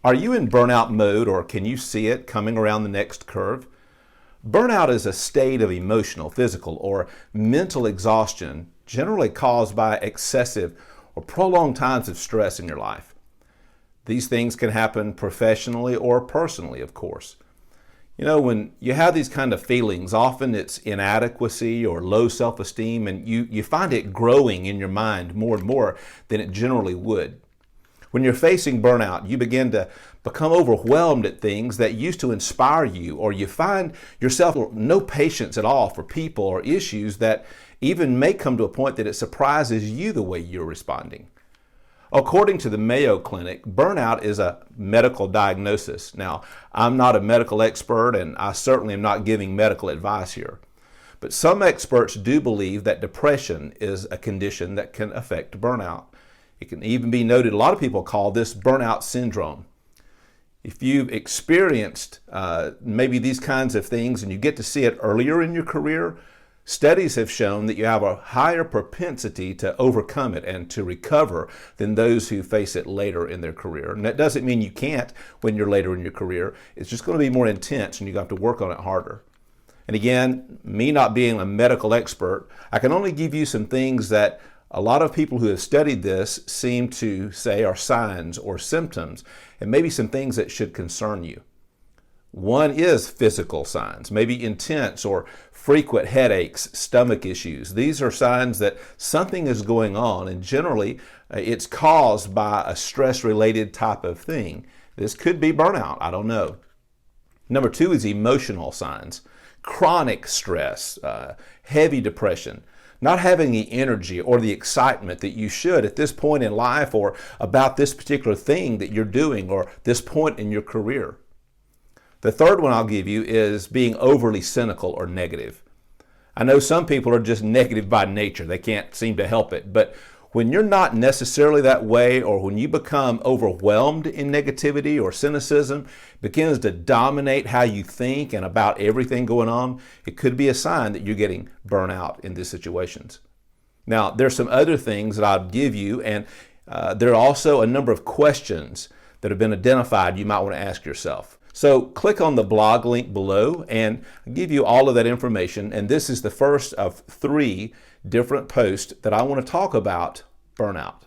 Are you in burnout mode, or can you see it coming around the next curve? Burnout is a state of emotional, physical, or mental exhaustion generally caused by excessive or prolonged times of stress in your life. These things can happen professionally or personally, of course. You know, when you have these kind of feelings, often it's inadequacy or low self-esteem, and you find it growing in your mind more and more than it generally would. When you're facing burnout, you begin to become overwhelmed at things that used to inspire you, or you find yourself with no patience at all for people or issues that even may come to a point that it surprises you the way you're responding. According to the Mayo Clinic, burnout is a medical diagnosis. Now, I'm not a medical expert, and I certainly am not giving medical advice here. But some experts do believe that depression is a condition that can affect burnout. It can even be noted, a lot of people call this burnout syndrome. If you've experienced maybe these kinds of things and you get to see it earlier in your career, studies have shown that you have a higher propensity to overcome it and to recover than those who face it later in their career. And that doesn't mean you can't when you're later in your career. It's just going to be more intense and you have to work on it harder. And again, me not being a medical expert, I can only give you some things that a lot of people who have studied this seem to say are signs or symptoms, and maybe some things that should concern you. One is physical signs, maybe intense or frequent headaches, stomach issues. These are signs that something is going on, and generally it's caused by a stress-related type of thing. This could be burnout, I don't know. Number two is emotional signs. Chronic stress, heavy depression, not having the energy or the excitement that you should at this point in life or about this particular thing that you're doing or this point in your career. The third one I'll give you is being overly cynical or negative. I know some people are just negative by nature. They can't seem to help it. But when you're not necessarily that way, or when you become overwhelmed in negativity or cynicism, begins to dominate how you think and about everything going on, it could be a sign that you're getting burnout in these situations. Now, there's some other things that I'll give you, and there are also a number of questions that have been identified you might want to ask yourself. So click on the blog link below and I'll give you all of that information. And this is the first of 3 different posts that I want to talk about burnout.